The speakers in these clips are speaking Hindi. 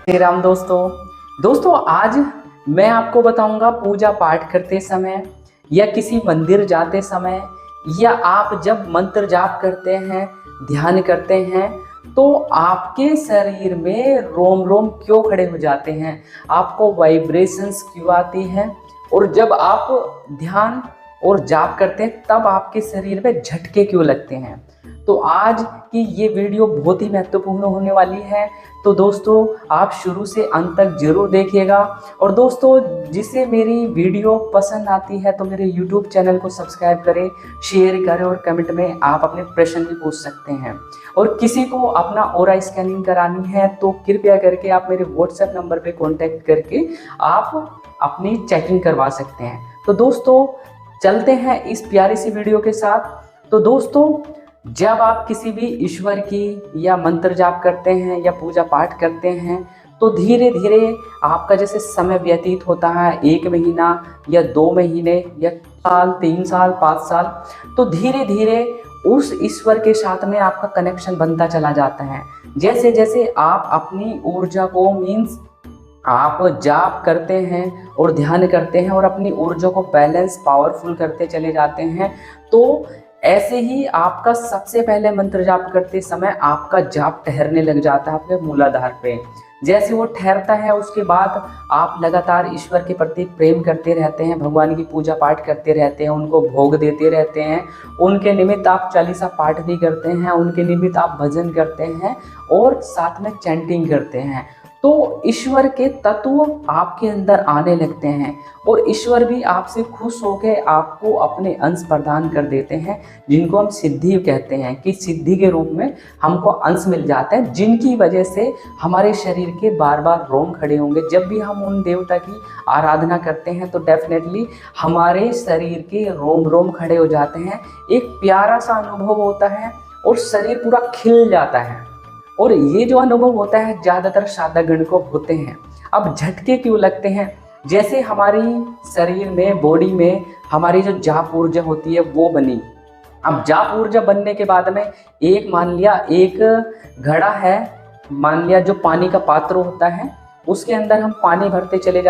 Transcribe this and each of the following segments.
श्री राम दोस्तों आज मैं आपको बताऊंगा पूजा पाठ करते समय या किसी मंदिर जाते समय या आप जब मंत्र जाप करते हैं, ध्यान करते हैं तो आपके शरीर में रोम रोम क्यों खड़े हो जाते हैं, आपको वाइब्रेशंस क्यों आती हैं और जब आप ध्यान और जाप करते हैं तब आपके शरीर में झटके क्यों लगते हैं। तो आज की ये वीडियो बहुत ही महत्वपूर्ण होने वाली है। तो दोस्तों आप शुरू से अंत तक जरूर देखिएगा। और दोस्तों जिसे मेरी वीडियो पसंद आती है तो मेरे YouTube चैनल को सब्सक्राइब करें, शेयर करें और कमेंट में आप अपने प्रश्न भी पूछ सकते हैं। और किसी को अपना ऑरा स्कैनिंग करानी है तो कृपया करके आप मेरे WhatsApp नंबर पे कांटेक्ट करके आप अपनी चेकिंग करवा सकते हैं। तो दोस्तों चलते हैं इस प्यारी सी वीडियो के साथ। तो दोस्तों जब आप किसी भी ईश्वर की या मंत्र जाप करते हैं या पूजा पाठ करते हैं तो धीरे धीरे आपका जैसे समय व्यतीत होता है, 1 महीना या 2 महीने या साल, 3 साल, 5 साल, तो धीरे धीरे उस ईश्वर के साथ में आपका कनेक्शन बनता चला जाता है। जैसे जैसे आप अपनी ऊर्जा को मीन्स आप जाप करते हैं और ध्यान करते हैं और अपनी ऊर्जा को बैलेंस पावरफुल करते चले जाते हैं, तो ऐसे ही आपका सबसे पहले मंत्र जाप करते समय आपका जाप ठहरने लग जाता है आपके मूलाधार पे। जैसे वो ठहरता है उसके बाद आप लगातार ईश्वर के प्रति प्रेम करते रहते हैं, भगवान की पूजा पाठ करते रहते हैं, उनको भोग देते रहते हैं, उनके निमित्त आप चालीसा पाठ भी करते हैं, उनके निमित्त आप भजन करते हैं और साथ में चैंटिंग करते हैं। तो ईश्वर के तत्व आपके अंदर आने लगते हैं और ईश्वर भी आपसे खुश होकर आपको अपने अंश प्रदान कर देते हैं, जिनको हम सिद्धि कहते हैं कि सिद्धि के रूप में हमको अंश मिल जाते हैं, जिनकी वजह से हमारे शरीर के बार बार रोम खड़े होंगे। जब भी हम उन देवता की आराधना करते हैं तो डेफिनेटली हमारे शरीर के रोम रोम खड़े हो जाते हैं, एक प्यारा सा अनुभव होता है और शरीर पूरा खिल जाता है। और ये जो अनुभव होता है ज़्यादातर साधकगण को होते हैं। अब झटके क्यों लगते हैं, जैसे हमारी शरीर में, बॉडी में हमारी जो जाप ऊर्जा होती है वो बनी। अब जाप ऊर्जा बनने के बाद में मान लिया एक घड़ा है, मान लिया जो पानी का पात्र होता है, उसके अंदर हम पानी भरते चले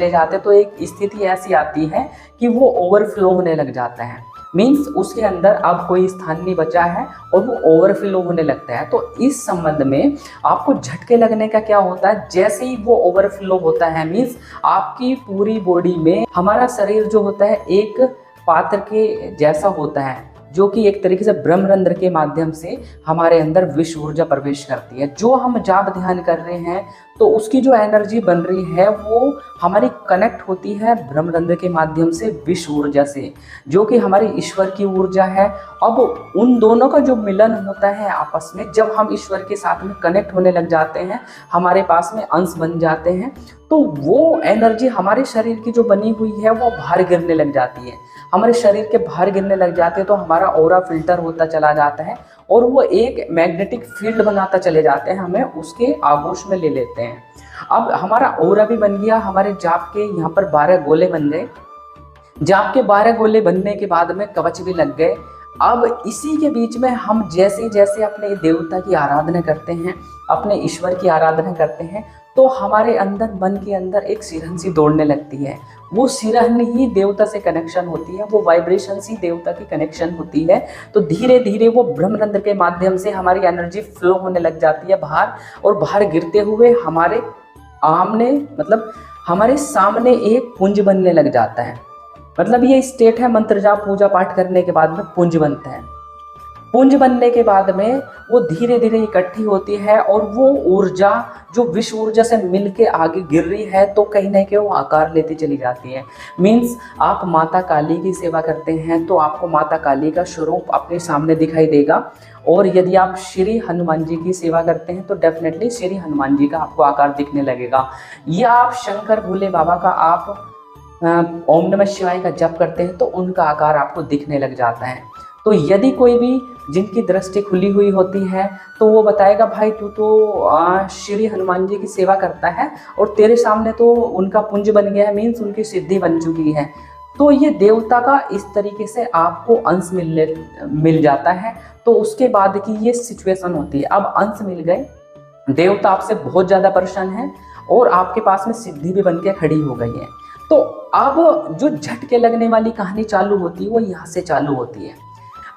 जाते तो एक स्थिति ऐसी आती है कि वो ओवरफ्लो होने लग जाता है। मीन्स उसके अंदर अब कोई स्थान नहीं बचा है और वो ओवरफ्लो होने लगता है। तो इस संबंध में आपको झटके लगने का क्या होता है, जैसे ही वो ओवरफ्लो होता है मीन्स आपकी पूरी बॉडी में, हमारा शरीर जो होता है एक पात्र के जैसा होता है, जो कि एक तरीके से ब्रह्मरंध्र के माध्यम से हमारे अंदर विश्व ऊर्जा प्रवेश करती है। जो हम जाप ध्यान कर रहे हैं तो उसकी जो एनर्जी बन रही है वो हमारी कनेक्ट होती है ब्रह्मरंध्र के माध्यम से विश्व ऊर्जा से, जो कि हमारी ईश्वर की ऊर्जा है। अब उन दोनों का जो मिलन होता है आपस में, जब हम ईश्वर के साथ में कनेक्ट होने लग जाते हैं, हमारे पास में अंश बन जाते हैं, तो वो एनर्जी हमारे शरीर की जो बनी हुई है वो बाहर गिरने लग जाती है। हमारे शरीर के बाहर गिरने लग जाते हैं तो हमारा ऑरा फिल्टर होता चला जाता है और वो एक मैग्नेटिक फील्ड बनाता चले जाते हैं, हमें उसके आगोश में ले लेते हैं। अब हमारा ऑरा भी बन गया, हमारे जाप के यहाँ पर 12 गोले बन गए। जाप के 12 गोले बनने के बाद में कवच भी लग गए। अब इसी के बीच में हम जैसे जैसे अपने देवता की आराधना करते हैं, अपने ईश्वर की आराधना करते हैं, तो हमारे अंदर, मन के अंदर एक सिरहन सी दौड़ने लगती है। वो सिरहन ही देवता से कनेक्शन होती है, वो वाइब्रेशन ही देवता की कनेक्शन होती है। तो धीरे धीरे वो ब्रह्मरंध्र के माध्यम से हमारी एनर्जी फ्लो होने लग जाती है बाहर, और बाहर गिरते हुए हमारे आमने, मतलब हमारे सामने एक पुंज बनने लग जाता है। मतलब ये स्टेट है मंत्र जाप पूजा पाठ करने के बाद में पुंज बनता है। पुंज बनने के बाद में वो धीरे धीरे इकट्ठी होती है और वो ऊर्जा जो विश्व ऊर्जा से मिलके आगे गिर रही है तो कहीं ना कहीं वो आकार लेती चली जाती है। मीन्स आप माता काली की सेवा करते हैं तो आपको माता काली का स्वरूप अपने सामने दिखाई देगा, और यदि आप श्री हनुमान जी की सेवा करते हैं तो डेफिनेटली श्री हनुमान जी का आपको आकार दिखने लगेगा। या आप शंकर भोले बाबा का आप ओम नमः शिवाय का जप करते हैं तो उनका आकार आपको दिखने लग जाता है। तो यदि कोई भी जिनकी दृष्टि खुली हुई होती है तो वो बताएगा भाई तू तो श्री हनुमान जी की सेवा करता है और तेरे सामने तो उनका पुंज बन गया है, मीन्स उनकी सिद्धि बन चुकी है। तो ये देवता का इस तरीके से आपको अंश मिल जाता है। तो उसके बाद की ये सिचुएशन होती है। अब अंश मिल गए देवता आपसे बहुत ज़्यादा परेशान है और आपके पास में सिद्धि भी बन के खड़ी हो गई है। तो अब जो झटके लगने वाली कहानी चालू होती है वो यहाँ से चालू होती है।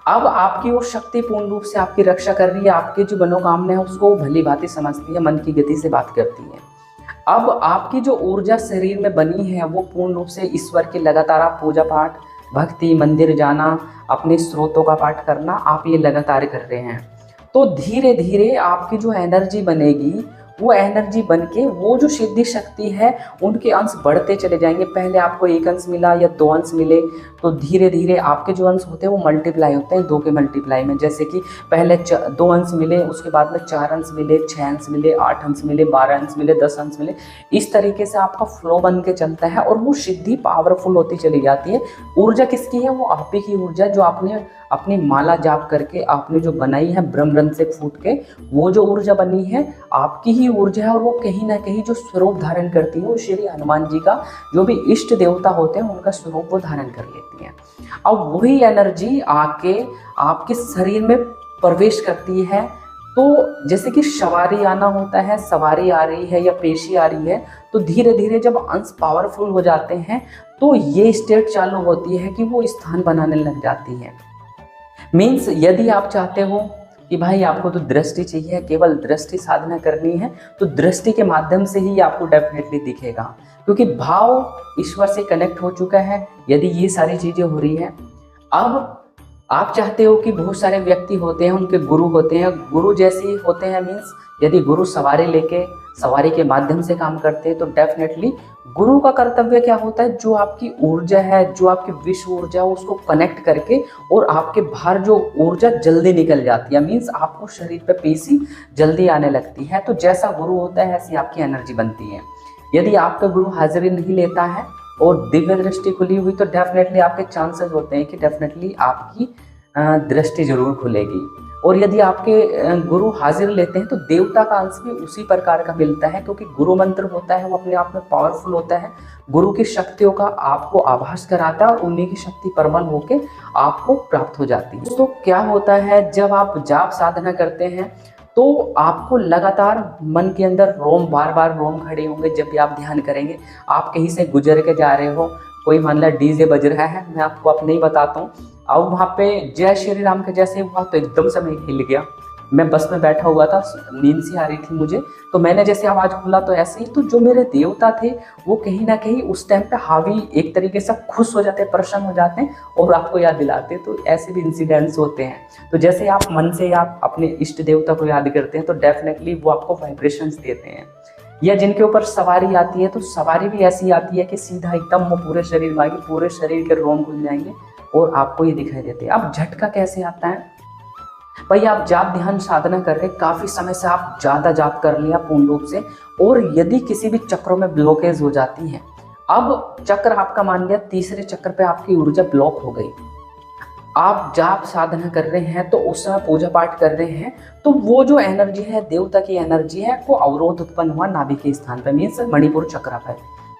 अब आपकी वो शक्ति पूर्ण रूप से आपकी रक्षा कर रही है, आपकी जो मनोकामना है उसको वो भली भांति समझती है, मन की गति से बात करती है। अब आपकी जो ऊर्जा शरीर में बनी है वो पूर्ण रूप से ईश्वर की लगातार आप पूजा पाठ, भक्ति, मंदिर जाना, अपने स्रोतों का पाठ करना आप ये लगातार कर रहे हैं। तो धीरे धीरे आपकी जो एनर्जी बनेगी वो एनर्जी बन के वो जो सिद्धि शक्ति है उनके अंश बढ़ते चले जाएंगे। पहले आपको 1 अंश मिला या 2 अंश मिले, तो धीरे धीरे आपके जो अंश होते हैं वो मल्टीप्लाई होते हैं 2 के मल्टीप्लाई में। जैसे कि पहले 2 अंश मिले, उसके बाद में 4 अंश मिले, 6 अंश मिले, 8 अंश मिले, 12 अंश मिले, 10 अंश मिले। इस तरीके से आपका फ्लो बन के चलता है और वो सिद्धि पावरफुल होती चली जाती है। ऊर्जा किसकी है? वो आप ही की ऊर्जा, जो आपने अपनी माला जाप करके आपने जो बनाई है ब्रह्म रंध्र से फूट के, वो जो ऊर्जा बनी है आपकी ही ऊर्जा है और वो कहीं ना कहीं जो स्वरूप धारण करती है वो श्री हनुमान जी का, जो भी इष्ट देवता होते हैं उनका स्वरूप वो धारण कर लेती है। अब वही एनर्जी आके आपके शरीर में प्रवेश करती है। तो जैसे कि सवारी आना होता है, सवारी आ रही है या पेशी आ रही है, तो धीरे धीरे जब अंश पावरफुल हो जाते हैं तो ये स्टेट चालू होती है कि वो स्थान बनाने लग जाती है। मीन्स यदि आप चाहते हो कि भाई आपको तो दृष्टि चाहिए, केवल दृष्टि साधना करनी है, तो दृष्टि के माध्यम से ही आपको डेफिनेटली दिखेगा, क्योंकि भाव ईश्वर से कनेक्ट हो चुका है। यदि ये सारी चीजें हो रही है, अब आप चाहते हो कि बहुत सारे व्यक्ति होते हैं, उनके गुरु होते हैं, गुरु जैसे ही होते हैं। मीन्स यदि गुरु सवारी लेके सवारी के माध्यम से काम करते हैं तो डेफिनेटली गुरु का कर्तव्य क्या होता है? जो आपकी ऊर्जा है, जो आपकी विश्व ऊर्जा है, उसको कनेक्ट करके और आपके बाहर जो ऊर्जा जल्दी निकल जाती है, मीन्स आपको शरीर पे पेशी जल्दी आने लगती है। तो जैसा गुरु होता है ऐसी आपकी एनर्जी बनती है। यदि आपका गुरु हाजिरी नहीं लेता है और दिव्य दृष्टि खुली हुई, तो डेफिनेटली आपके चांसेस होते हैं कि डेफिनेटली आपकी दृष्टि जरूर खुलेगी। और यदि आपके गुरु हाजिर लेते हैं तो देवता का अंश भी उसी प्रकार का मिलता है, क्योंकि गुरु मंत्र होता है वो अपने आप में पावरफुल होता है। गुरु की शक्तियों का आपको आभास कराता है और उन्हीं की शक्ति परमल होके आपको प्राप्त हो जाती है। तो क्या होता है, जब आप जाप साधना करते हैं तो आपको लगातार मन के अंदर रोम, बार बार रोम खड़े होंगे। जब भी आप ध्यान करेंगे, आप कहीं से गुजर के जा रहे हो, कोई मान ला डीजे बज रहा है, मैं आपको अपने ही बताता हूँ। अब वहाँ पे जय श्री राम के जैसे हुआ तो एकदम से मैं हिल गया। मैं बस में बैठा हुआ था, नींद सी आ रही थी मुझे, तो मैंने जैसे आवाज़ खोला तो ऐसे ही, तो जो मेरे देवता थे वो कहीं ना कहीं उस टाइम पे हावी एक तरीके से खुश हो जाते हैं, प्रसन्न हो जाते हैं और आपको याद दिलाते हैं। तो ऐसे भी इंसिडेंट्स होते हैं। तो जैसे आप मन से आप अपने इष्ट देवता को याद करते हैं तो डेफिनेटली वो आपको वाइब्रेशंस देते हैं। या जिनके ऊपर सवारी आती है तो सवारी भी ऐसी आती है कि सीधा एकदम वो पूरे शरीर में आएगी, पूरे शरीर के रोम खुल जाएंगे और आपको ये दिखाई देते हैं। अब झटका कैसे आता है? भाई आप जाप ध्यान साधना कर रहे, काफी समय से आप ज्यादा जाप कर लिया पूर्ण रूप से, और यदि किसी भी चक्रों में ब्लॉकेज हो जाती है, अब चक्र आपका मान लिया तीसरे चक्र पे आपकी ऊर्जा ब्लॉक हो गई, आप जाप साधना कर रहे हैं तो उस समय पूजा पाठ कर रहे हैं, तो वो जो एनर्जी है, देवता की एनर्जी है, वो अवरोध उत्पन्न हुआ नाभि के स्थान पे, मीन्स मणिपुर चक्र पे,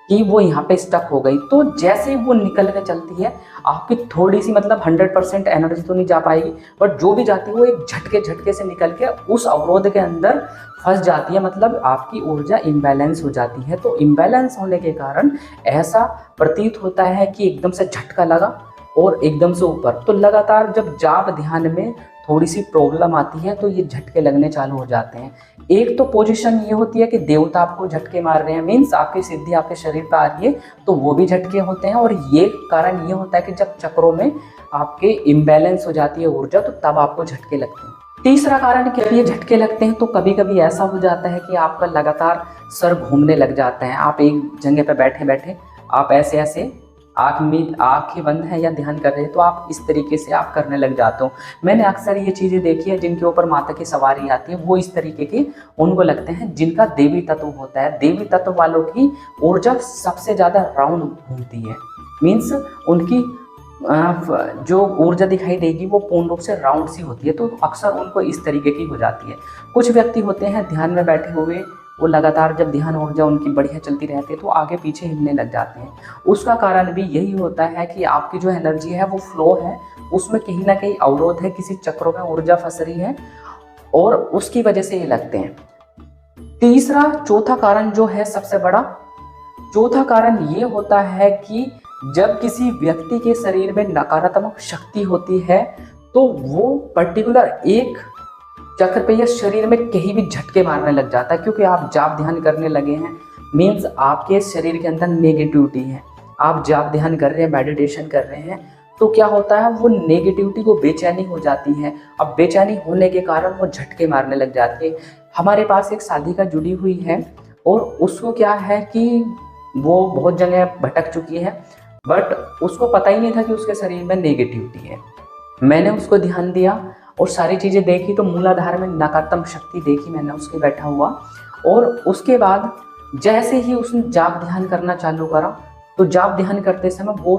कि वो यहाँ पे स्टक हो गई। तो जैसे वो निकल के चलती है, आपकी थोड़ी सी मतलब 100% एनर्जी तो नहीं जा पाएगी, बट जो भी जाती है वो एक झटके से निकल के उस अवरोध के अंदर फंस जाती है। मतलब आपकी ऊर्जा इम्बैलेंस हो जाती है। तो इम्बैलेंस होने के कारण ऐसा प्रतीत होता है कि एकदम से झटका लगा और एकदम से ऊपर। तो लगातार जब जाप ध्यान में थोड़ी सी प्रॉब्लम आती है तो ये झटके लगने चालू हो जाते हैं। एक तो पोजीशन ये होती है कि देवता आपको झटके मार रहे हैं, मीन्स आपकी सिद्धि आपके शरीर पर आ रही है, तो वो भी झटके होते हैं। और ये कारण ये होता है कि जब चक्रों में आपके इम्बैलेंस हो जाती है ऊर्जा, तो तब आपको झटके लगते हैं। तीसरा कारण कि ये झटके लगते हैं तो कभी कभी ऐसा हो जाता है कि आपका लगातार सर घूमने लग जाता है। आप एक जगह पर बैठे बैठे आप ऐसे आंखें बंद है या ध्यान कर रहे हैं, तो आप इस तरीके से आप करने लग जाते हो। मैंने अक्सर ये चीज़ें देखी है, जिनके ऊपर माता की सवारी आती है वो इस तरीके के उनको लगते हैं, जिनका देवी तत्व होता है। देवी तत्व वालों की ऊर्जा सबसे ज़्यादा राउंड घूमती है, मीन्स उनकी जो ऊर्जा दिखाई देगी वो पूर्ण रूप से राउंड सी होती है, तो अक्सर उनको इस तरीके की हो जाती है। कुछ व्यक्ति होते हैं ध्यान में बैठे हुए, वो लगातार जब ध्यान ऊर्जा उनकी बढ़िया चलती रहती है तो आगे पीछे हिलने लग जाते हैं। उसका कारण भी यही होता है कि आपकी जो एनर्जी है वो फ्लो है, उसमें कहीं ना कहीं अवरोध है, किसी चक्रों में ऊर्जा फंस रही है और उसकी वजह से ये लगते हैं। तीसरा चौथा कारण जो है सबसे बड़ा, चौथा कारण ये होता है कि जब किसी व्यक्ति के शरीर में नकारात्मक शक्ति होती है तो वो पर्टिकुलर एक चक्र पे या शरीर में कहीं भी झटके मारने लग जाता है, क्योंकि आप जाप ध्यान करने लगे हैं, मीन्स आपके शरीर के अंदर नेगेटिविटी है। आप जाप ध्यान कर रहे हैं, मेडिटेशन कर रहे हैं, तो क्या होता है, वो नेगेटिविटी को बेचैनी हो जाती है। अब बेचैनी होने के कारण वो झटके मारने लग जाती है। हमारे पास एक साधिका जुड़ी हुई है और उसको क्या है कि वो बहुत जगह भटक चुकी है, बट उसको पता ही नहीं था कि उसके शरीर में नेगेटिविटी है। मैंने उसको ध्यान दिया और सारी चीज़ें देखी, तो मूलाधार में नकारात्मक शक्ति देखी मैंने उसके बैठा हुआ। और उसके बाद जैसे ही उसने जाप ध्यान करना चालू करा, तो जाप ध्यान करते समय वो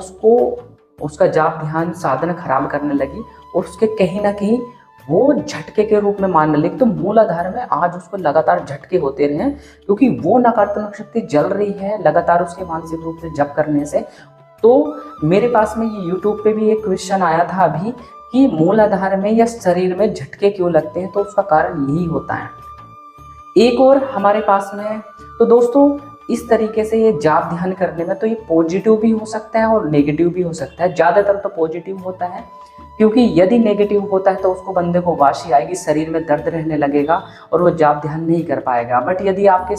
उसका जाप ध्यान साधना खराब करने लगी और उसके कहीं ना कहीं वो झटके के रूप में मानने लगी। तो मूलाधार में आज उसको लगातार झटके होते रहे, क्योंकि वो नकारात्मक शक्ति जल रही है लगातार उसके मानसिक रूप से जप करने से। तो मेरे पास में ये यूट्यूब पे भी एक क्वेश्चन आया था अभी कि मूलाधार में या शरीर में झटके क्यों लगते हैं, तो उसका कारण यही होता है। एक और हमारे पास में, तो दोस्तों इस तरीके से ये जाप ध्यान करने में तो ये पॉजिटिव भी हो सकता है और नेगेटिव भी हो सकता है। ज़्यादातर तो पॉजिटिव होता है, क्योंकि यदि नेगेटिव होता है तो उसको बंदे को वाशी आएगी, शरीर में दर्द रहने लगेगा और वो जाप ध्यान नहीं कर पाएगा। बट यदि आपके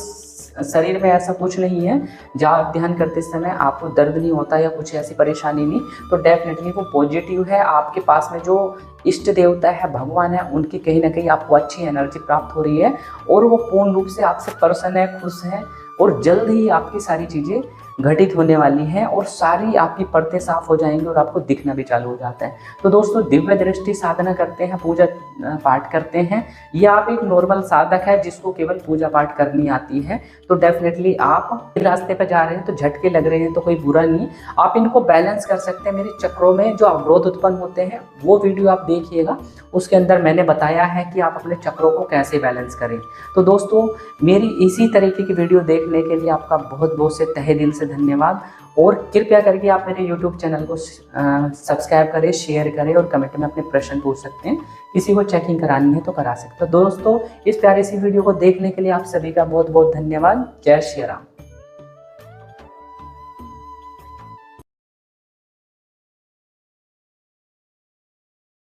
शरीर में ऐसा कुछ नहीं है, जाप ध्यान करते समय आपको दर्द नहीं होता या कुछ ऐसी परेशानी नहीं, तो डेफिनेटली वो पॉजिटिव है। आपके पास में जो इष्ट देवता है, भगवान है, उनकी कहीं ना कहीं आपको अच्छी एनर्जी प्राप्त हो रही है और वो पूर्ण रूप से आपसे प्रसन्न है, खुश है और जल्द ही आपकी सारी चीज़ें घटित होने वाली हैं और सारी आपकी परतें साफ हो जाएंगी और आपको दिखना भी चालू हो जाता है। तो दोस्तों दिव्य दृष्टि साधना करते हैं, पूजा पाठ करते हैं, या आप एक नॉर्मल साधक है जिसको केवल पूजा पाठ करनी आती है, तो डेफिनेटली आप रास्ते पर जा रहे हैं तो झटके लग रहे हैं तो कोई बुरा नहीं, आप इनको बैलेंस कर सकते हैं। मेरे चक्रों में जो अवरोध उत्पन्न होते हैं वो वीडियो आप देखिएगा, उसके अंदर मैंने बताया है कि आप अपने चक्रों को कैसे बैलेंस करें। तो दोस्तों मेरी इसी तरीके की वीडियो देखने के लिए आपका बहुत बहुत से तहे दिल से धन्यवाद, और कृपया करके आप मेरे YouTube चैनल को सब्सक्राइब करें, शेयर करें और कमेंट में अपने प्रश्न पूछ सकते हैं। किसी को चेकिंग करानी है तो करा सकते हो। दोस्तों इस प्यारी सी वीडियो को देखने के लिए आप सभी का बहुत बहुत धन्यवाद। जय श्री राम।